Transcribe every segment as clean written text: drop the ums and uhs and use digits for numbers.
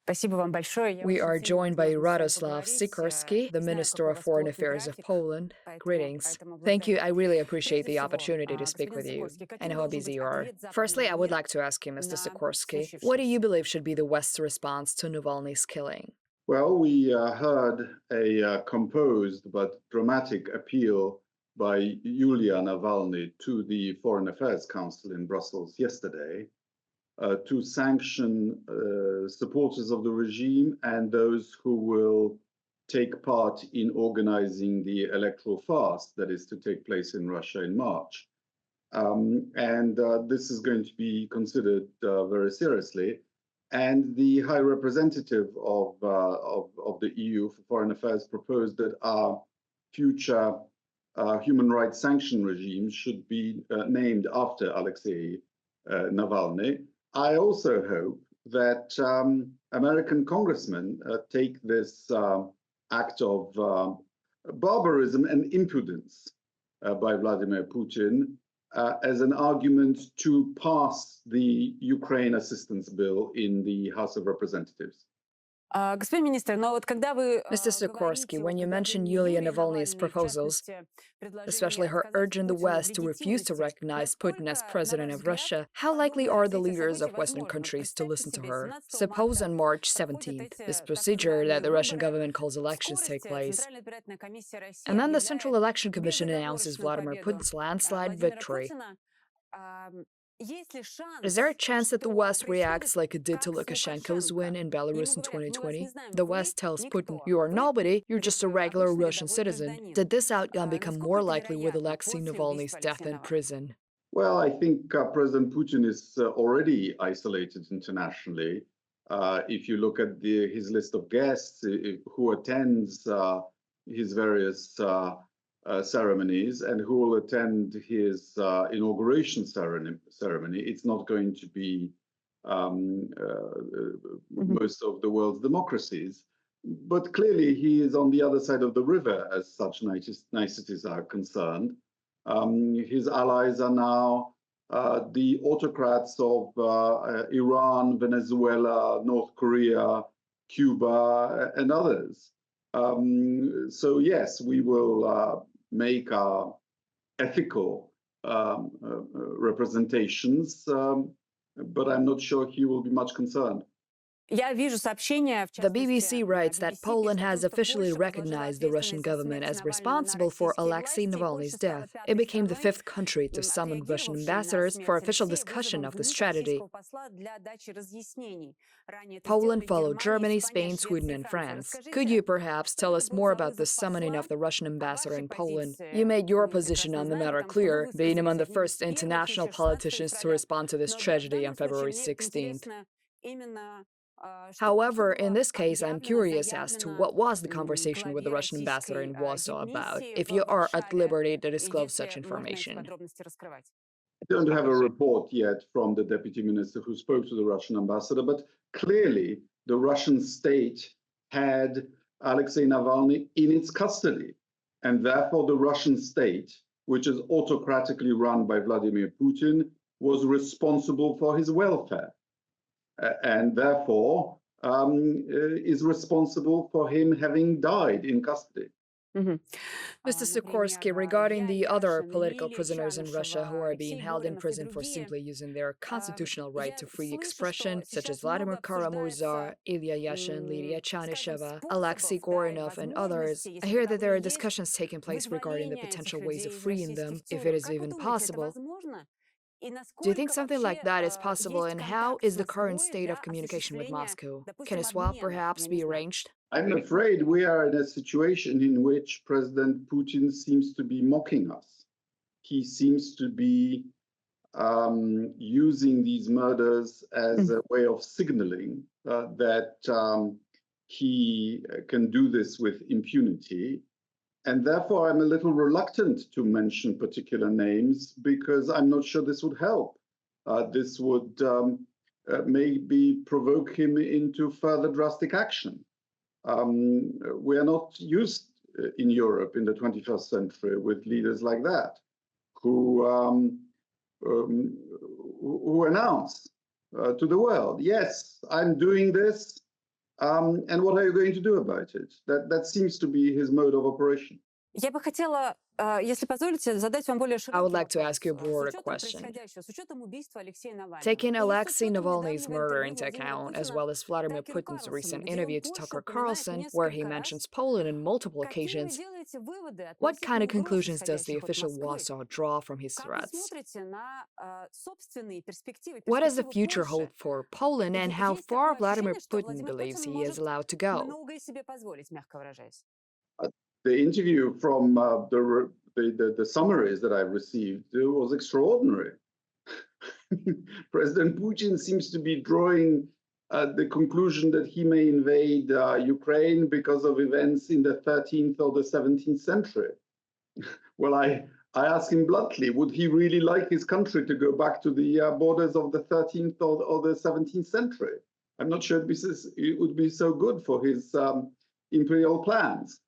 We are joined by Radosław Sikorski, the Minister of Foreign Affairs of Poland. Greetings. Thank you. I really appreciate the opportunity to speak with you. I know how busy you are. Firstly, I would like to ask you, Mr. Sikorski, what do you believe should be the West's response to Navalny's killing? Well, we heard a composed but dramatic appeal by Yulia Navalny to the Foreign Affairs Council in Brussels yesterday to sanction supporters of the regime and those who will take part in organizing the electoral fast that is to take place in Russia in March. This is going to be considered very seriously. And the High Representative of the EU for Foreign Affairs proposed that our future human rights sanction regime should be named after Alexei Navalny. I also hope that American congressmen take this act of barbarism and impudence by Vladimir Putin as an argument to pass the Ukraine assistance bill in the House of Representatives. Mr. Sikorski, when you mention Yulia Navalny's proposals, especially her urging the West to refuse to recognize Putin as president of Russia, how likely are the leaders of Western countries to listen to her? Suppose on March 17th, this procedure that the Russian government calls elections take place, and then the Central Election Commission announces Vladimir Putin's landslide victory. Is there a chance that the West reacts like it did to Lukashenko's win in Belarus in 2020? The West tells Putin, "You are nobody, you're just a regular Russian citizen." Did this outcome become more likely with Alexei Navalny's death in prison? Well, I think President Putin is already isolated internationally. If you look at his list of guests who attends his various ceremonies and who will attend his inauguration ceremony, it's not going to be most of the world's democracies. But clearly, he is on the other side of the river as such niceties are concerned. His allies are now the autocrats of Iran, Venezuela, North Korea, Cuba, and others. So yes, we will make our ethical representations, but I'm not sure he will be much concerned. The BBC writes that Poland has officially recognized the Russian government as responsible for Alexei Navalny's death. It became the fifth country to summon Russian ambassadors for official discussion of this tragedy. Poland followed Germany, Spain, Sweden, and France. Could you perhaps tell us more about the summoning of the Russian ambassador in Poland? You made your position on the matter clear, being among the first international politicians to respond to this tragedy on February 16th. However, in this case, I'm curious as to what was the conversation with the Russian ambassador in Warsaw about, if you are at liberty to disclose such information. I don't have a report yet from the deputy minister who spoke to the Russian ambassador, but clearly the Russian state had Alexei Navalny in its custody. And therefore, the Russian state, which is autocratically run by Vladimir Putin, was responsible for his welfare. And therefore is responsible for him having died in custody. Mr. Sikorski, regarding the other political prisoners in Russia who are being held in prison for simply using their constitutional right to free expression, such as Vladimir Kara-Murza, Ilya Yashin, Lydia Chanisheva, Alexei Gorinov, and others, I hear that there are discussions taking place regarding the potential ways of freeing them, if it is even possible. Do you think something like that is possible, and how is the current state of communication with Moscow? Can a swap perhaps be arranged? I'm afraid we are in a situation in which President Putin seems to be mocking us. He seems to be using these murders as a way of signaling that he can do this with impunity. And therefore, I'm a little reluctant to mention particular names because I'm not sure this would help. This would maybe provoke him into further drastic action. We are not used in Europe in the 21st century with leaders like that, who announce to the world, yes, I'm doing this And what are you going to do about it? That seems to be his mode of operation. Я бы хотела, если позволите, задать вам более I would широкий like to вопрос. ask you a С broader учетом question. происходящего, с учетом убийства Алексея Навального Taking и с Alexei учетом Navalny's недавнего murder интервью into Владимира account, as Путина well as Vladimir Такеру Putin's Карлсону, recent где он interview to Польшу Tucker упоминает Carlson, where he несколько раз, mentions Poland on multiple какие вы occasions, делаете выводы what kind относительно of угроз, conclusions does the исходящих от official Москвы? Warsaw draw from his Как вы threats? смотрите на собственные перспективы, What does the перспективы future hold Польши? for Poland, and how Есть far такое Vladimir ощущение, что Putin Владимир believes Путин he is может allowed to go? многое себе позволить, мягко выражаясь. The interview from the summaries that I've received was extraordinary. President Putin seems to be drawing the conclusion that he may invade Ukraine because of events in the 13th or the 17th century. Well, I ask him bluntly, would he really like his country to go back to the borders of the 13th or the 17th century? I'm not sure it would be so good for his imperial plans.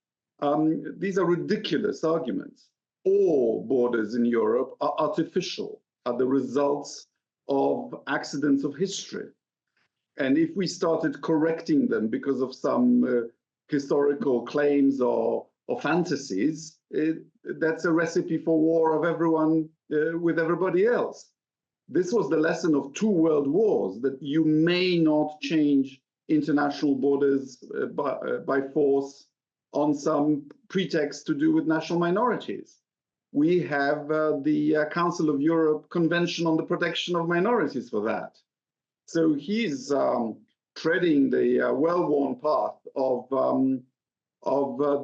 These are ridiculous arguments. All borders in Europe are artificial, are the results of accidents of history. And if we started correcting them because of some historical claims or fantasies, that's a recipe for war of everyone with everybody else. This was the lesson of 2 world wars, that you may not change international borders by force on some pretext to do with national minorities. We have the Council of Europe Convention on the Protection of Minorities for that. So he's treading the well-worn path of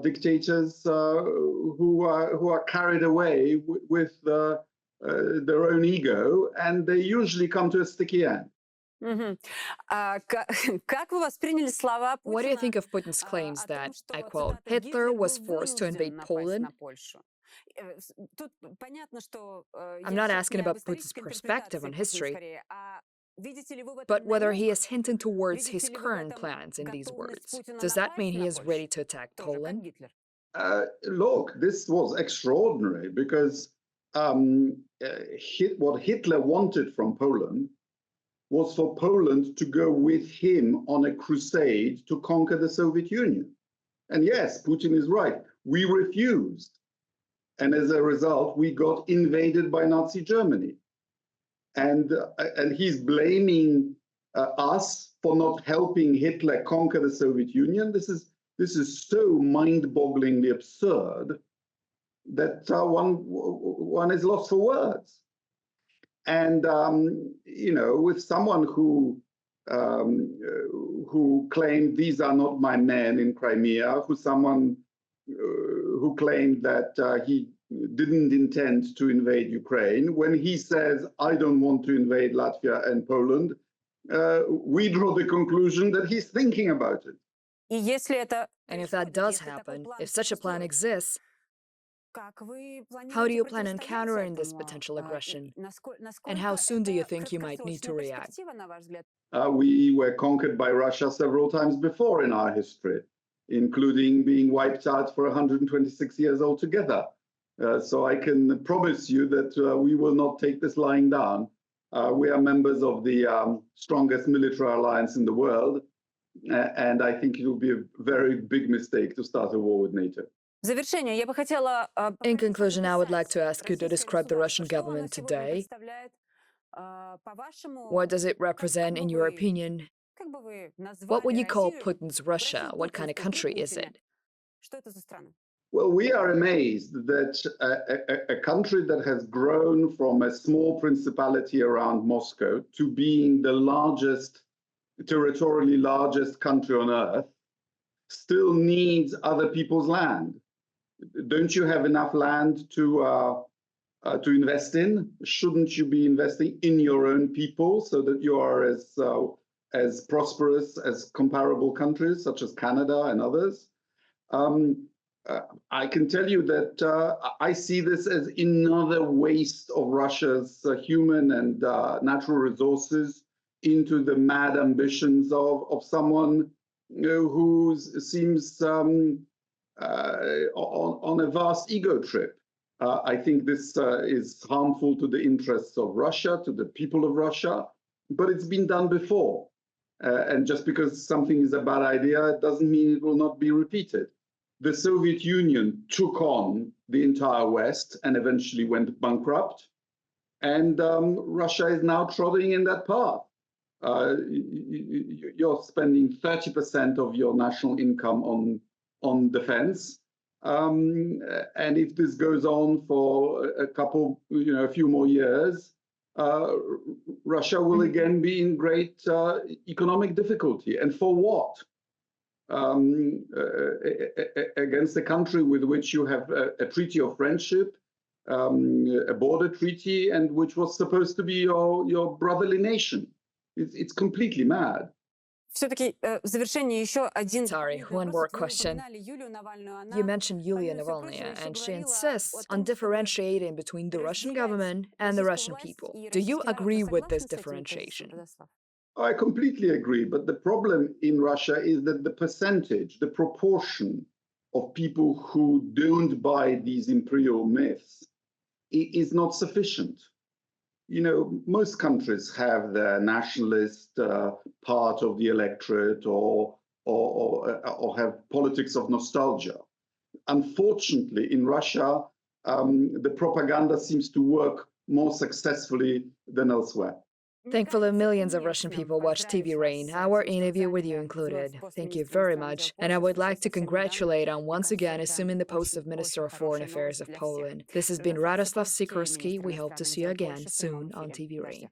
dictators who are carried away with their own ego, and they usually come to a sticky end. Мгм. Как вы восприняли слова What do you Путина think of Putin's claims о том, that, что, I quote, цитата, Hitler Гитлер was был forced to invade вынужден напасть Poland? на Польшу? Тут понятно, что I'm я not сейчас asking не об about Putin's исторической perspective интерпретации on Путина history, скорее, а видите ли вы в этом but whether he намек? is hinting towards Видите his ли вы в current этом plans in these готовность words. Путина Does that mean напасть he на is ready Польшу? to attack Тоже как Poland? Гитлер. Look, this was extraordinary because what Hitler wanted from Poland was for Poland to go with him on a crusade to conquer the Soviet Union. And yes, Putin is right. We refused. And as a result, we got invaded by Nazi Germany. And he's blaming us for not helping Hitler conquer the Soviet Union. This is so mind-bogglingly absurd that one is lost for words. And with someone who claimed these are not my men in Crimea, who claimed that he didn't intend to invade Ukraine, when he says, I don't want to invade Latvia and Poland, we draw the conclusion that he's thinking about it. И если это And if that происходит, does если такой happen, план if such a plan существует, exists, как вы how do планируете you plan on противостоять countering this этому? potential И aggression? And насколько how soon do you это think you might need to краткосрочная react? перспектива, на ваш взгляд? We were conquered by Russia several times before in our history, including being wiped out for 126 years altogether. So I can promise you that we will not take this lying down. We are members of the strongest military alliance in the world, and I think it will be a very big mistake to start a war with NATO. В завершение, я бы хотела In попросить вас conclusion, I would like to описать ask you to российское describe the государство. Russian Что оно government сегодня today. представляет? По-вашему, What does it как represent, бы in your вы opinion? как бы вы What would назвали you call Россию Putin's в Russia? Россию What kind of путинскую при country is Путине? it? Что это за страна? Well, we are amazed that a country that has grown from a small principality around Moscow to being the territorially largest country on earth still needs other people's land. Don't you have enough land to invest in? Shouldn't you be investing in your own people so that you are as prosperous as comparable countries such as Canada and others? I can tell you that I see this as another waste of Russia's human and natural resources into the mad ambitions of someone who seems on a vast ego trip. I think this is harmful to the interests of Russia, to the people of Russia, but it's been done before. And just because something is a bad idea, it doesn't mean it will not be repeated. The Soviet Union took on the entire West and eventually went bankrupt. And Russia is now trotting in that path. You're spending 30% of your national income on defense. And if this goes on for a few more years, Russia will again be in great economic difficulty. And for what? Against a country with which you have a treaty of friendship, a border treaty, and which was supposed to be your brotherly nation. It's completely mad. Все-таки в завершении еще один Sorry, one more question. You mentioned Yulia Navalny, and she insists on differentiating between the Russian government and the Russian people. Do you agree with this differentiation? I completely agree, but the problem in Russia is that the percentage, the proportion of people who don't buy these imperial myths is not sufficient. Most countries have their nationalist part of the electorate or have politics of nostalgia. Unfortunately, in Russia, the propaganda seems to work more successfully than elsewhere. Thankfully, millions of Russian people watch TV Rain, our interview with you included. Thank you very much. And I would like to congratulate on once again assuming the post of Minister of Foreign Affairs of Poland. This has been Radosław Sikorski. We hope to see you again soon on TV Rain.